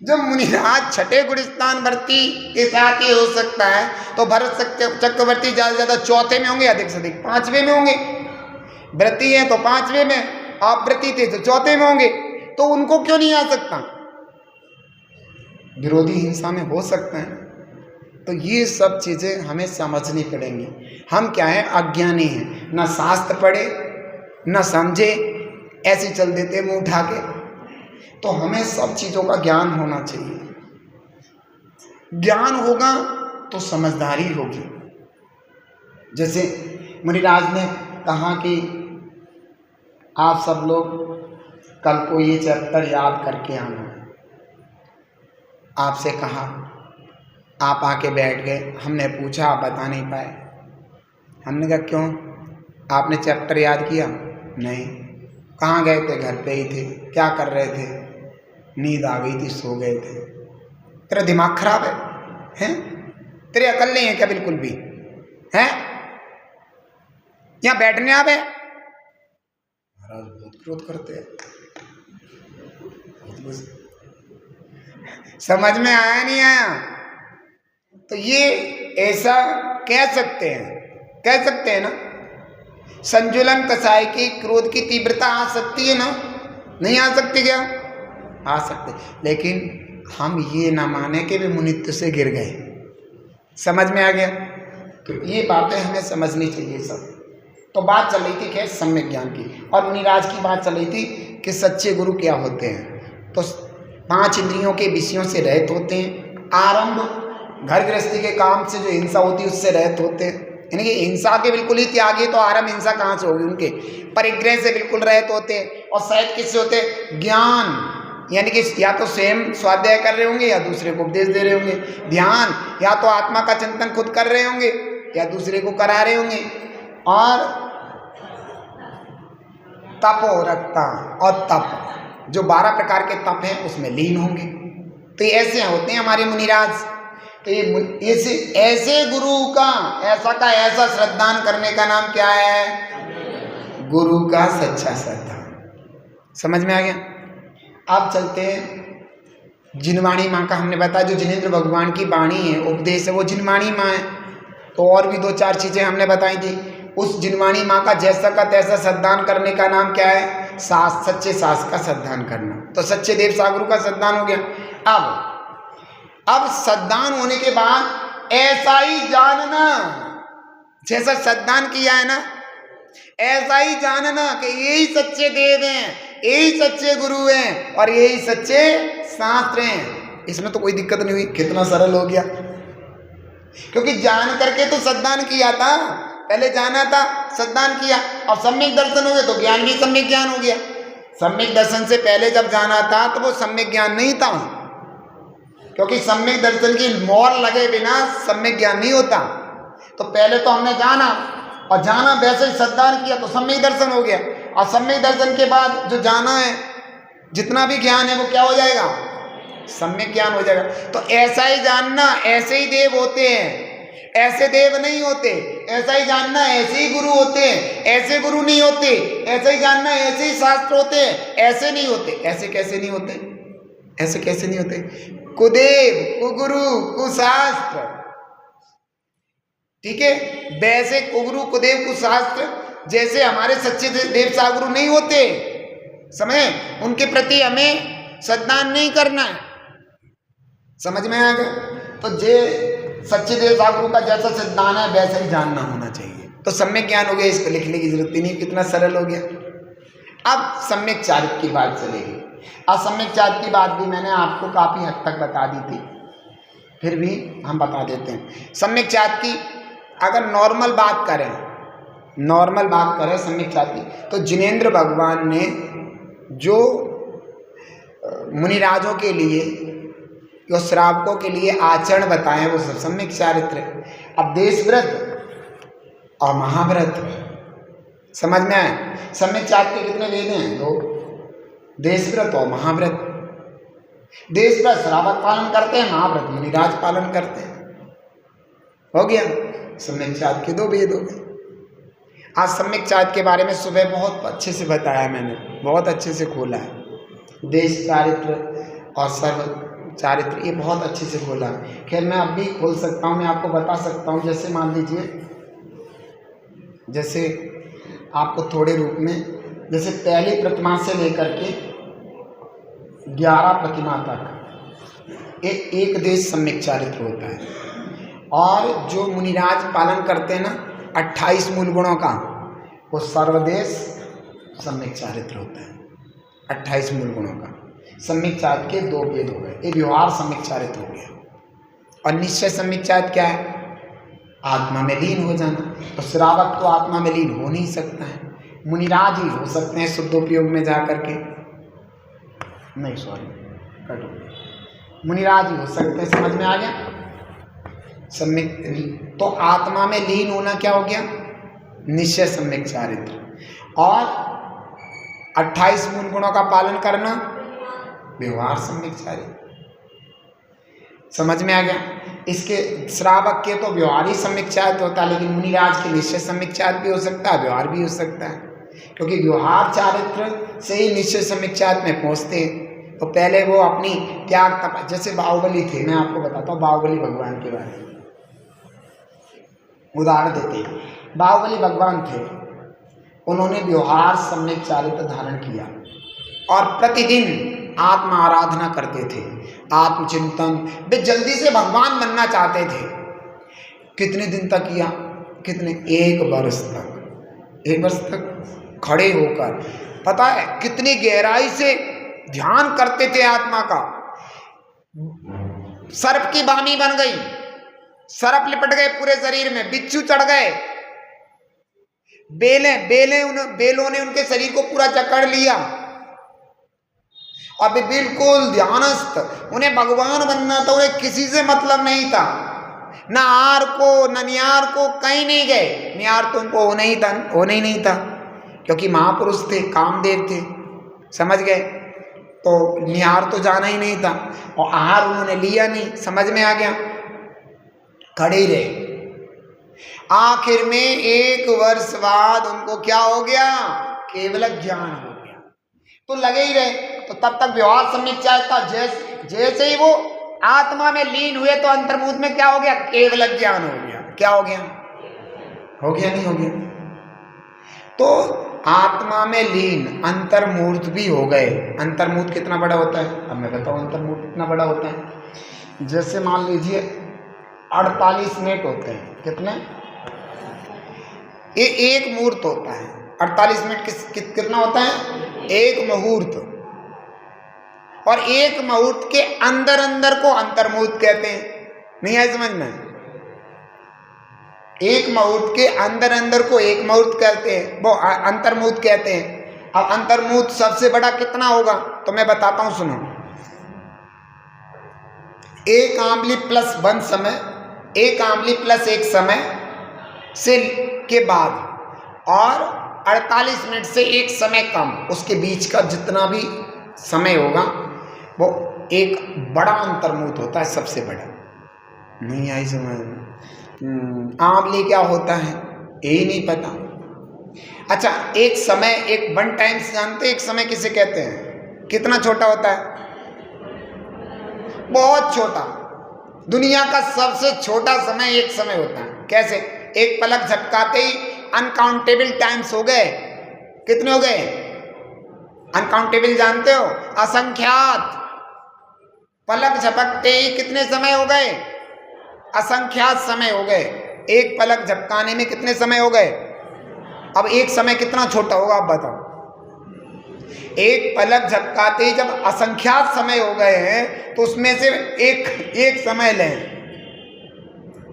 जब मुनिराज छठे गुणस्थान वर्ती के साथ ही हो सकता है, तो भरत चक्रवर्ती ज्यादा से ज्यादा 4थे में होंगे, अधिक से अधिक 5वें में होंगे। व्रती है तो 5वें में, आप व्रती थे तो 4थे में होंगे, तो उनको क्यों नहीं आ सकता? विरोधी हिंसा में हो सकते हैं। तो ये सब चीजें हमें समझनी पड़ेंगी। हम क्या है? अज्ञानी हैं, ना शास्त्र पढ़े ना समझे, ऐसे चल देते मुंह उठा के। तो हमें सब चीजों का ज्ञान होना चाहिए। ज्ञान होगा तो समझदारी होगी। जैसे मुनिराज ने कहा कि आप सब लोग कल को ये चैप्टर याद करके आना। आपसे कहा, आप आके बैठ गए। हमने पूछा, आप बता नहीं पाए। हमने कहा क्यों? आपने चैप्टर याद किया? नहीं। कहाँ गए थे? घर पे ही थे। क्या कर रहे थे? नींद आ गई थी, सो गए थे। तेरा दिमाग खराब है? हैं? तेरी अकल नहीं है क्या बिल्कुल भी? हैं? यहाँ बैठने आवे? महाराज बहुत क्रोध करते हैं। समझ में आया नहीं आया? तो ये ऐसा कह सकते हैं ना, संजुलन कसाई की क्रोध की तीव्रता आ सकती है ना? नहीं आ सकती क्या? आ सकते। लेकिन हम ये ना माने कि वे मुनित्व से गिर गए। समझ में आ गया? तो ये बातें हमें समझनी चाहिए सब। तो बात चल रही थी खैर सम्यक ज्ञान की, और मुनिराज की बात चल रही थी कि सच्चे गुरु क्या होते हैं। तो 5 इंद्रियों के विषयों से रहित होते हैं। आरंभ घर गृहस्थी के काम से जो हिंसा होती है उससे रहित होते हैं, यानी कि हिंसा के बिल्कुल ही त्यागी। तो आरंभ हिंसा कहाँ से होगी? उनके परिग्रह से बिल्कुल रहित होते हैं। और शायद किससे होते हैं? ज्ञान, यानी कि या तो स्वयं स्वाध्याय कर रहे होंगे या दूसरे को उपदेश दे रहे होंगे। ध्यान, या तो आत्मा का चिंतन खुद कर रहे होंगे या दूसरे को करा रहे होंगे। और तपोरक्ता और तप, जो 12 प्रकार के तप हैं उसमें लीन होंगे। तो ये ऐसे होते हैं हमारे मुनिराज। तो ये ऐसे गुरु का ऐसा श्रद्धान करने का नाम क्या है? गुरु का सच्चा श्रद्धा। समझ में आ गया? आप चलते हैं जिनवाणी माँ का। हमने बताया जो जिनेंद्र भगवान की वाणी है, उपदेश है, वो जिनवाणी माँ है। तो और भी 2-4 चीजें हमने बताई थी। उस जिनवाणी माँ का जैसा का तैसा श्रद्धान करने का नाम क्या है? सच्चे सास का श्रद्धान करना। तो सच्चे देव सागुरु का श्रद्धान हो गया। अब श्रद्धान होने के बाद ऐसा ही जानना, जैसा श्रद्धान किया है ना, ऐसा ही जानना कि यही सच्चे देव हैं, यही सच्चे गुरु हैं और यही सच्चे शास्त्र हैं। इसमें तो कोई दिक्कत नहीं हुई। कितना सरल हो गया, क्योंकि जान करके तो श्रद्धान किया था। पहले जाना था, श्रद्धान किया, और सम्यक दर्शन हो गया तो ज्ञान भी सम्यक ज्ञान हो गया। सम्यक दर्शन से पहले जब जाना था तो वो सम्यक ज्ञान नहीं था, क्योंकि सम्यक दर्शन की मोहर लगे बिना सम्यक ज्ञान नहीं होता। तो पहले तो हमने जाना, और जाना वैसे ही श्रद्धान किया तो सम्यक दर्शन हो गया। और सम्यक दर्शन के बाद जो जाना है, जितना भी ज्ञान है वो क्या हो जाएगा? सम्यक ज्ञान हो जाएगा। तो ऐसा ही जानना, ऐसे ही देव होते हैं, ऐसे देव नहीं होते। ऐसा ही जानना, ऐसे ही गुरु होते हैं, ऐसे गुरु नहीं होते। ऐसा ही जानना, ऐसे ही शास्त्र होते हैं, ऐसे नहीं होते। ऐसे कैसे नहीं होते? ऐसे कैसे नहीं होते? कुदेव, कुगुरु, कुशास्त्र, ठीक है। वैसे कुगुरु, कुदेव, कुशास्त्र जैसे हमारे सच्चे देव सागुरु नहीं होते, समझे? उनके प्रति हमें श्रद्धान नहीं करना है। समझ में आ गया? तो जे सच्चे देव सागुरु का जैसा श्रद्धान है वैसा ही जानना होना चाहिए। तो सम्यक ज्ञान हो गया, इसको लिखने की जरूरत ही नहीं, कितना सरल हो गया। अब सम्यक चारित्र की बात चलेगी। अब सम्यक चारित्र की बात भी मैंने आपको काफ़ी हद तक बता दी थी, फिर भी हम बता देते हैं। सम्यक चारित्र की अगर नॉर्मल बात करें सम्यक चारित्र की, तो जिनेंद्र भगवान ने जो मुनिराजों के लिए, जो श्रावकों के लिए आचरण बताए वो सब सम्यक चारित्र है। अब देशव्रत और महाव्रत समझ में आए। सम्यक चारित्र के कितने वेद हैं? 2, देशव्रत और महाव्रत। देशव्रत श्रावक पालन करते हैं, महाव्रत मुनिराज पालन करते हैं। हो गया, सम्यक चारित्र के 2 वेद हो गए। आज सम्यक चारित्र के बारे में सुबह बहुत अच्छे से बताया मैंने, बहुत अच्छे से खोला है। देश चारित्र और सर्व चारित्र ये बहुत अच्छे से खोला है। खैर मैं अब भी खोल सकता हूँ, मैं आपको बता सकता हूँ। जैसे मान लीजिए, जैसे आपको थोड़े रूप में, जैसे पहली प्रतिमा से लेकर के 11 प्रतिमा तक एक देश सम्यक चारित्र होता है। और जो मुनिराज पालन करते हैं ना 28 मूल गुणों का, वो सर्वदेश सम्यक चारित्र होता है। 28 मूल गुणों का सम्यक चारित्र के 2 वेद हो गए। ये व्यवहार सम्यक चारित्र हो गया। और निश्चय सम्यक चारित्र क्या है? आत्मा में लीन हो जाना। तो श्रावक तो आत्मा में लीन हो नहीं सकता है, मुनिराज ही हो सकते हैं शुद्धोपयोग में जा करके, नहीं सॉरी कटो, मुनिराज ही हो सकते हैं। समझ में आ गया? सम्यक तो आत्मा में लीन होना क्या हो गया? निश्चय सम्यक चारित्र। और 28 मूल गुणों का पालन करना व्यवहार सम्यक चारित्र। समझ में आ गया? इसके श्रावक के तो व्यवहार ही सम्यक चारित्र होता है, लेकिन मुनिराज के निश्चय सम्यक चारित्र भी हो सकता है, व्यवहार भी हो सकता है। क्योंकि व्यवहार चारित्र से ही निश्चय सम्यक चारित्र में पहुँचते हैं। तो पहले वो अपनी त्याग तप, जैसे बाहुबली थे, मैं आपको बताता हूँ बाहुबली भगवान के बारे में उदाहरण देते हैं। बाहुबली भगवान थे, उन्होंने व्यवहार सम्यक चारित्र धारण किया और प्रतिदिन आत्म आराधना करते थे, आत्मचिंतन। वे जल्दी से भगवान बनना चाहते थे। कितने दिन तक किया? कितने? 1 वर्ष तक। 1 वर्ष तक खड़े होकर, पता है कितनी गहराई से ध्यान करते थे आत्मा का। सर्प की वाणी बन गई, सर्प लिपट गए पूरे शरीर में, बिच्छू चढ़ गए, बेलों ने उनके शरीर को पूरा जकड़ लिया। अब बिल्कुल ध्यानस्थ, उन्हें भगवान बनना था, उन्हें किसी से मतलब नहीं था, न आर को न नियार को, कहीं नहीं गए। नियार तो उनको होना ही नहीं था, क्योंकि महापुरुष थे, कामदेव थे, समझ गए? तो नियार तो जाना ही नहीं था, और आहार उन्होंने लिया नहीं। समझ में आ गया? खड़े ही रहे। आखिर में 1 वर्ष बाद उनको क्या हो गया? केवल ज्ञान हो गया। तो लगे ही रहे। तो तब तक व्यवहार सम्यक चारित्र था। जैसे ही वो आत्मा में लीन हुए तो अंतर्मुख में क्या हो गया? केवल ज्ञान हो गया। क्या हो गया? हो गया नहीं हो गया? तो आत्मा में लीन अंतर्मूर्त भी हो गए। अंतर्मूर्त कितना बड़ा होता है? अब मैं बताऊं अंतर्मूर्त कितना बड़ा होता है। जैसे मान लीजिए 48 मिनट होते हैं। कितने? ये 1 मुहूर्त होता है। 48 मिनट कितना होता है? 1 मुहूर्त। और 1 मुहूर्त के अंदर को अंतर्मुहूर्त कहते हैं। नहीं है समझ में? 1 मुहूर्त के अंदर को 1 मुहूर्त कहते हैं, वो अंतर्मुहूर्त कहते हैं। अब अंतर्मुहूर्त सबसे बड़ा कितना होगा? तो मैं बताता हूं, सुनो। 1 आंवली प्लस 1 समय, 1 आंवली प्लस 1 समय से के बाद और 48 मिनट से 1 समय कम, उसके बीच का जितना भी समय होगा वो एक बड़ा अंतर्मुहूर्त होता है, सबसे बड़ा। नहीं आई समझ में? आंवली क्या होता है यही नहीं पता। अच्छा, एक समय, एक 1 टाइम से जानते हैं एक समय किसे कहते हैं? कितना छोटा होता है? बहुत छोटा। दुनिया का सबसे छोटा समय 1 समय होता है। कैसे? एक पलक झपकाते ही अनकाउंटेबल टाइम्स हो गए। कितने हो गए? अनकाउंटेबल जानते हो? असंख्यात। पलक झपकते ही कितने समय हो गए? असंख्यात समय हो गए। एक पलक झपकाने में कितने समय हो गए? अब एक समय कितना छोटा होगा आप बताओ? एक पलक झपकाते ही जब असंख्यात समय हो गए हैं तो उसमें से एक समय लें,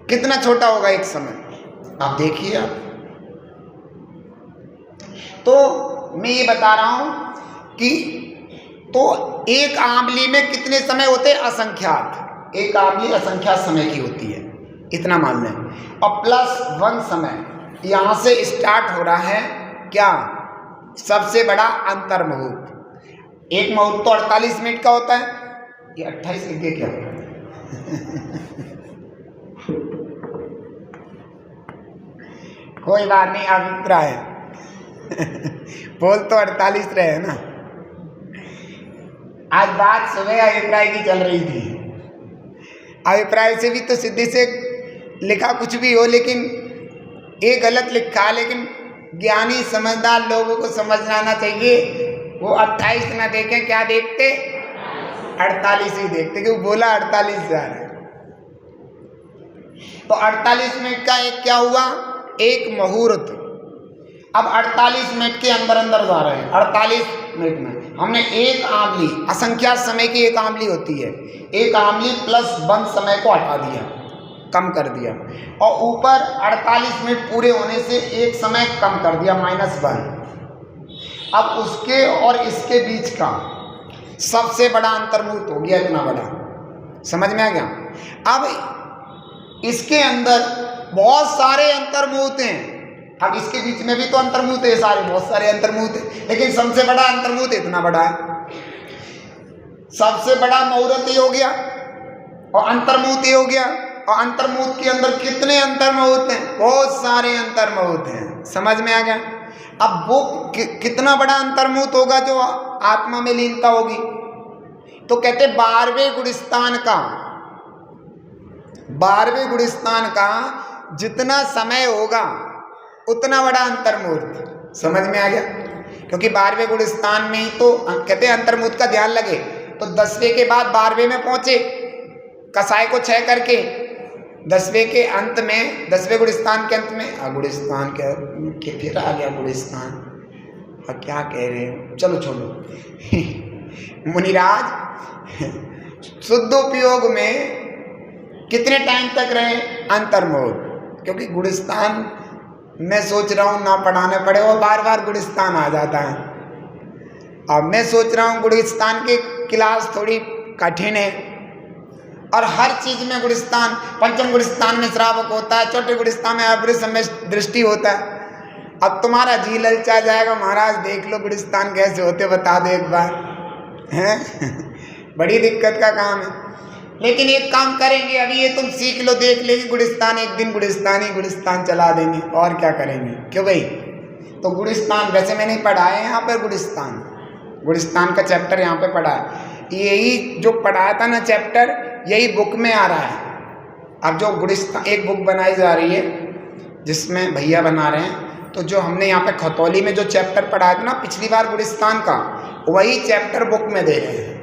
कितना छोटा होगा एक समय? आप देखिए आप। तो मैं ये बता रहा हूं कि तो एक आंवली में कितने समय होते हैं? असंख्यात। एक आंवली असंख्यात समय की होती है, इतना मान लें। और +1 समय यहां से स्टार्ट हो रहा है क्या? सबसे बड़ा अंतर मुहूर्त। एक मुहूर्त तो 48 मिनट का होता है, ये 28 लिख दे क्या? कोई बात नहीं, अभिप्राय बोल तो 48 रहे ना। आज बात सुबह अभिप्राय की चल रही थी। अभिप्राय से भी तो सीधे से लिखा कुछ भी हो, लेकिन ये गलत लिखा, लेकिन ज्ञानी समझदार लोगों को समझना आना चाहिए। वो 28 ना देखें, क्या देखते? 48 ही देखते, कि वो बोला 48 जा रहा है। तो 48 मिनट का एक क्या हुआ? एक मुहूर्त। अब 48 मिनट के अंदर जा रहे हैं। 48 मिनट में हमने एक आंवली, असंख्यात समय की एक आंवली होती है, एक आंवली +1 समय को हटा दिया, कम कर दिया, और ऊपर 48 मिनट पूरे होने से एक समय कम कर दिया, -1। अब उसके और इसके बीच का सबसे बड़ा अंतर्मुहूर्त हो गया, इतना बड़ा। समझ में आ गया? अब इसके अंदर बहुत सारे अंतर्मुहूर्त हैं। अब इसके बीच में भी तो अंतर्मुहूर्त है, सारे बहुत सारे अंतर्मुहूर्त है, लेकिन सबसे बड़ा अंतर्मुहूर्त इतना बड़ा है। सबसे बड़ा मुहूर्त ये हो गया और अंतर्मुहूर्त ये हो गया। और अंतर्मुहूर्त के अंदर कितने अंतर्मुहूर्त हैं? बहुत सारे अंतर्मुहूर्त हैं। समझ में आ गया? अब वो कितना बड़ा अंतर्मुहूर्त होगा जो आत्मा में लीनता होगी? तो कहते 12वें गुणस्थान का जितना समय होगा उतना बड़ा अंतर्मुहूर्त। समझ में आ गया? क्योंकि 12वें गुणस्थान में ही तो कहते हैं अंतर्मुहूर्त का ध्यान लगे। तो 10वें के बाद 12वें में पहुंचे, कसाय को 6 करके 10वें के अंत में, 10वें गुणस्थान के अंत में, गुणस्थान के फिर आ गया गुणस्थान। अब क्या कह रहे हो, चलो छोड़ो। मुनिराज शुद्ध उपयोग में कितने टाइम तक रहे? अंतर्मुहूर्त। क्योंकि गुणस्थान मैं सोच रहा हूँ ना पढ़ाने पड़े, और बार बार गुणस्थान आ जाता है। अब मैं सोच रहा हूँ गुणस्थान की क्लास थोड़ी कठिन है, और हर चीज में गुणस्थान, पंचम गुणस्थान में श्रावक होता है, चौथे गुणस्थान में अपरिस में दृष्टि होता है। अब तुम्हारा जी ललचा जाएगा, महाराज देख लो गुणस्थान कैसे होते, बता दो एक बार, हैं? बड़ी दिक्कत का काम है। लेकिन एक काम करेंगे, अभी ये तुम सीख लो, देख लेंगे गुणस्थान, एक दिन गुणस्थान चला देंगे, और क्या करेंगे? क्यों भाई? तो गुणस्थान वैसे मैंने पढ़ा है यहाँ पर, गुणस्थान का चैप्टर यहाँ पे पढ़ा है। यही जो पढ़ाया था ना चैप्टर, यही बुक में आ रहा है। अब जो गुणस्थान एक बुक बनाई जा रही है, जिसमें भैया बना रहे हैं, तो जो हमने यहाँ पे खतौली में जो चैप्टर पढ़ाया था ना पिछली बार गुणस्थान का, वही चैप्टर बुक में दे रहे हैं।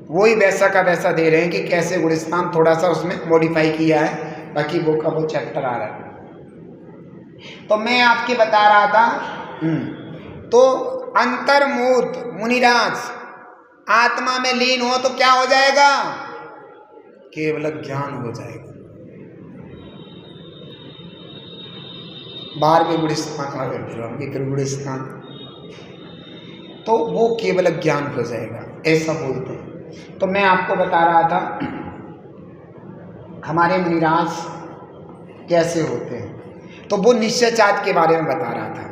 वही वैसा का वैसा दे रहे हैं कि कैसे गुणस्थान थोड़ा सा उसमें मॉडिफाई किया है, बाकी बुक का वो चैप्टर आ रहा है। तो मैं आपके बता रहा था, तो अंतर्मुहूर्त मुनिराज आत्मा में लीन हो तो क्या हो जाएगा? केवल ज्ञान हो जाएगा। 12वें गुणस्थान, तो वो केवल ज्ञान हो जाएगा, ऐसा बोलते हैं। तो मैं आपको बता रहा था हमारे मुनिराज कैसे होते हैं, तो वो निश्चयचारित्र के बारे में बता रहा था।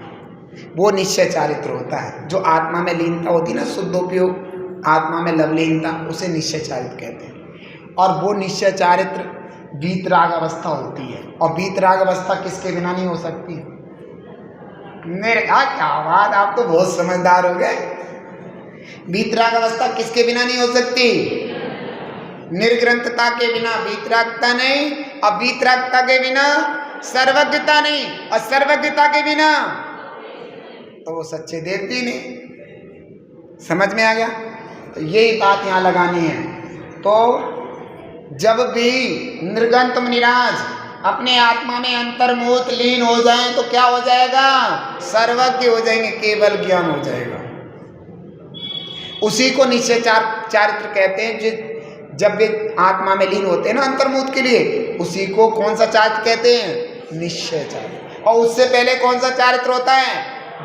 वो निश्चयचारित्र होता है, जो आत्मा में लीनता होती है ना, शुद्धोपयोग आत्मा में लवलीनता, उसे निश्चयचारित्र कहते हैं। और वो निश्चयचारित्र वीतराग अवस्था होती है। और वीतराग अवस्था किसके बिना नहीं हो सकती? मेरे क्या बात, आप तो बहुत समझदार हो गए। वीतराग अवस्था किसके बिना नहीं हो सकती? निर्ग्रंथता के बिना वीतरागता नहीं, और वीतरागता के बिना सर्वज्ञता नहीं, और सर्वज्ञता के बिना तो वो सच्चे देवती नहीं। समझ में आ गया? तो यही बात यहाँ लगानी है। तो जब भी निर्गंत मुनिराज अपने आत्मा में अंतर्मुख लीन हो जाएं तो क्या हो जाएगा? सर्वज्ञ हो जाएंगे, केवल ज्ञान हो जाएगा। उसी को निश्चय चारित्र कहते हैं। जब वे आत्मा में लीन होते हैं ना अंतर्मुख के लिए, उसी को कौन सा चारित्र कहते हैं? निश्चय चारित्र। और उससे पहले कौन सा चारित्र होता है?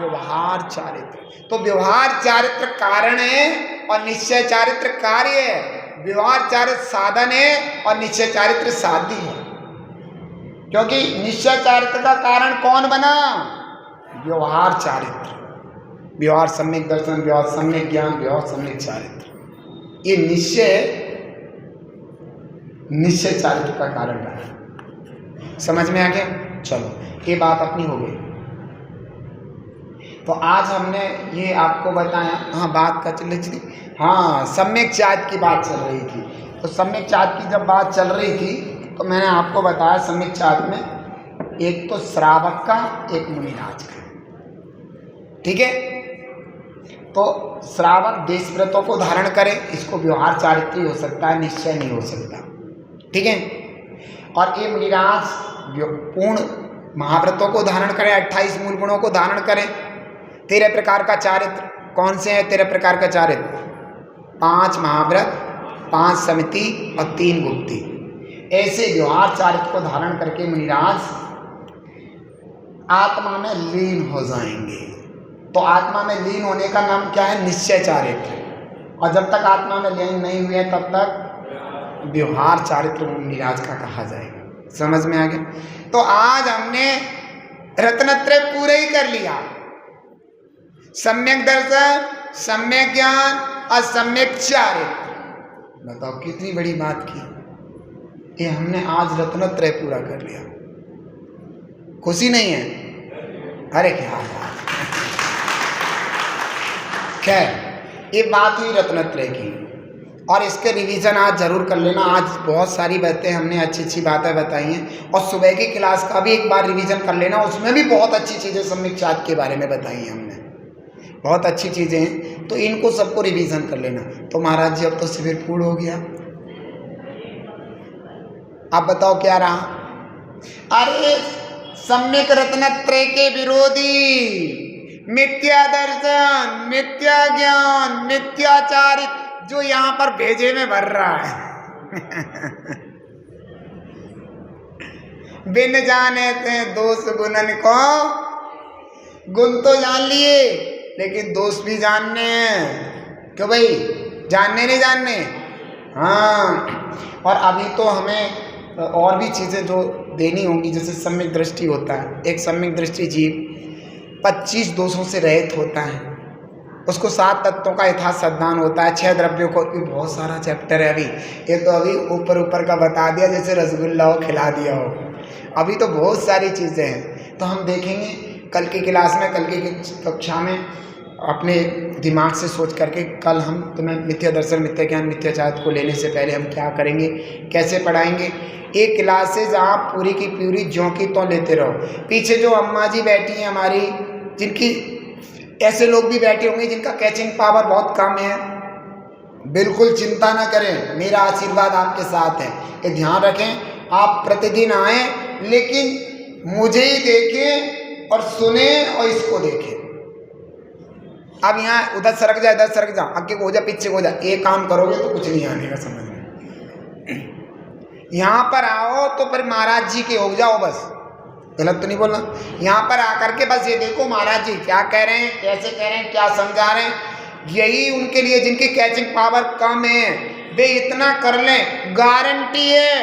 व्यवहार चारित्र। तो व्यवहार चारित्र कारण है और निश्चय चारित्र कार्य है। व्यवहार चारित्र साधन है और निश्चय चारित्र साध्य है। क्योंकि निश्चय चारित्र का कारण कौन बना? व्यवहार चारित्र। व्यवहार सम्यक दर्शन, व्यवहार सम्यक ज्ञान, व्यवहार सम्यक चारित्र, ये निश्चय चारित्र का कारण बना। समझ में आ गया? चलो, ये बात अपनी हो गई। तो आज हमने ये आपको बताया। हाँ, बात का चल रही थी, हाँ, सम्यक चारित्र की बात चल रही थी। तो सम्यक चारित्र की जब बात चल रही थी तो मैंने आपको बताया सम्यक चारित्र में एक तो श्रावक का, एक मुनिराज का। ठीक है? तो श्रावक देशव्रतों को धारण करे, इसको व्यवहार चारित्र हो सकता है, निश्चय नहीं हो सकता। ठीक है? और ये मुनिराज पूर्ण महाव्रतों को धारण करे, 28 मूल गुणों को धारण करे। 13 प्रकार का चारित्र कौन से हैं? 13 प्रकार का चारित्र, 5 महाव्रत, 5 समिति और 3 गुप्ती। ऐसे व्यवहार चारित्र को धारण करके मुनिराज आत्मा में लीन हो जाएंगे। तो आत्मा में लीन होने का नाम क्या है? निश्चय चारित्र। और जब तक आत्मा में लीन नहीं हुए तब तक व्यवहार चारित्र मुनिराज का कहा जाएगा। समझ में आ गया? तो आज हमने रत्नत्रय पूरा ही कर लिया। सम्यक दर्शन, सम्यक ज्ञान और सम्यक चारित्र। बताओ कितनी बड़ी बात की। ये हमने आज रत्नत्रय पूरा कर लिया। खुशी नहीं है? अरे क्या बात। खैर, ये बात हुई रत्नत्रय की, और इसके रिवीजन आज जरूर कर लेना। आज बहुत सारी बातें हमने अच्छी अच्छी बातें बताई हैं, और सुबह की क्लास का भी एक बार रिवीजन कर लेना। उसमें भी बहुत अच्छी चीज़ें सम्यक चारित्र के बारे में बताई हैं हमने, बहुत अच्छी चीज़ें हैं। तो इनको सबको रिवीजन कर लेना। तो महाराज जी, अब तो शिविर पूर्ण हो गया। आप बताओ क्या रहा? अरे सम्यक रत्नत्रय के विरोधी मिथ्या दर्शन, मिथ्या ज्ञान, मिथ्या चारित्र जो यहाँ पर भेजे में भर रहा है बिन जाने थे दोष गुणन को। गुण तो जान लिए, लेकिन दोष भी जानने हैं। क्यों भाई? जानने नहीं जानने? हाँ। और अभी तो हमें और भी चीज़ें जो देनी होंगी, जैसे सम्यक दृष्टि होता है। एक सम्यक दृष्टि जीव 25 दोषों से रहित होता है। उसको 7 तत्वों का यथार्थ सद्धान होता है, 6 द्रव्यों को। बहुत सारा चैप्टर है अभी। ये तो अभी ऊपर का बता दिया, जैसे रसगुल्ला हो खिला दिया हो। अभी तो बहुत सारी चीज़ें हैं। तो हम देखेंगे कल की क्लास में, कल की कक्षा में। अपने दिमाग से सोच करके कल हम तुम्हें मिथ्या दर्शन, मिथ्या ज्ञान, मिथ्या चारित्र को लेने से पहले हम क्या करेंगे, कैसे पढ़ाएंगे। एक क्लास से जहाँ पूरी की पूरी ज्यों की त्यों लेते रहो। पीछे जो अम्मा जी बैठी हैं हमारी, जिनकी ऐसे लोग भी बैठे होंगे जिनका कैचिंग पावर बहुत कम है, बिल्कुल चिंता ना करें, मेरा आशीर्वाद आपके साथ है। ये ध्यान रखें, आप प्रतिदिन आएँ, लेकिन मुझे ही देखें और सुने और इसको देखें। अब यहाँ उधर सरक जा, इधर सरक जा, आगे को हो जा, पीछे को हो जा, ये काम करोगे तो कुछ नहीं आने का समझ में। यहाँ पर आओ तो फिर महाराज जी के हो जाओ, बस गलत तो नहीं बोलना। यहाँ पर आकर के बस ये देखो महाराज जी क्या कह रहे हैं, कैसे कह रहे हैं, क्या समझा रहे हैं। यही उनके लिए जिनकी कैचिंग पावर कम है, वे इतना कर लें, गारंटी है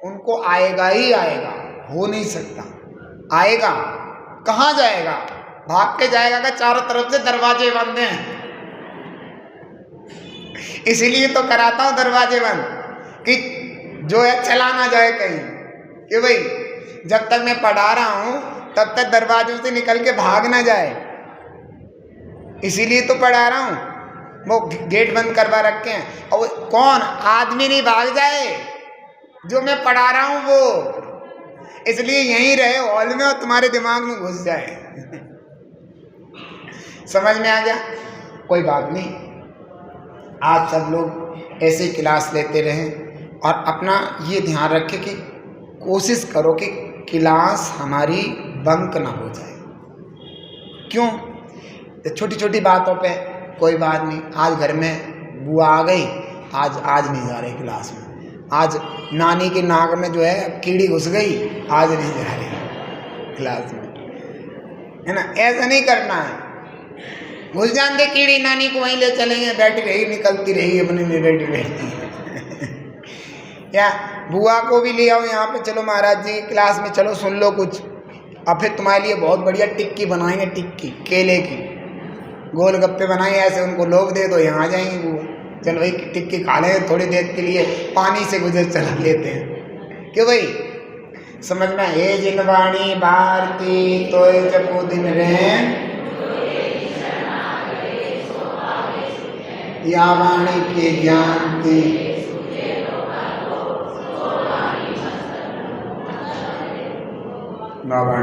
उनको आएगा ही आएगा, हो नहीं सकता। आएगा कहाँ जाएगा? भाग के जाएगा कि चारों तरफ से दरवाजे बंद हैं। इसीलिए तो कराता हूं दरवाजे बंद, कि जो है चला ना जाए कहीं, कि भाई जब तक मैं पढ़ा रहा हूं तब तक दरवाजों से निकल के भाग ना जाए। इसीलिए तो पढ़ा रहा हूं, वो गेट बंद करवा रखे हैं। और कौन आदमी नहीं भाग जाए, जो मैं पढ़ा रहा हूं वो। इसलिए यहीं रहे हॉल में और तुम्हारे दिमाग में घुस जाए। समझ में आ गया? कोई बात नहीं, आप सब लोग ऐसे क्लास लेते रहें और अपना ये ध्यान रखें कि कोशिश करो कि क्लास हमारी बंक ना हो जाए। क्यों? छोटी छोटी बातों पे कोई बात नहीं, आज घर में बुआ आ गई, आज नहीं जा रही क्लास में, आज नानी के नाक में जो है कीड़ी घुस गई, आज नहीं जा रही क्लास में, है ना। ऐसा नहीं करना है। घुस जान दे कीड़ी, नानी को वहीं ले चलेंगे, बैठी रही, निकलती रही अपने में बैठी रहती या बुआ को भी ले आओ यहाँ पे, चलो महाराज जी क्लास में चलो, सुन लो कुछ। अब फिर तुम्हारे लिए बहुत बढ़िया टिक्की बनाएंगे, टिक्की केले की, गोलगप्पे बनाएंगे, ऐसे उनको लोग दे दो, यहाँ आ जाएंगे बुआ, चलो भाई टिक्की खा लें थोड़ी देर के लिए, पानी से गुजर चला लेते हैं। क्यों भाई, समझ में? हे जिन वाणी भारती तो जपो दिन रहें, या वाणी के ज्ञान की बाबा।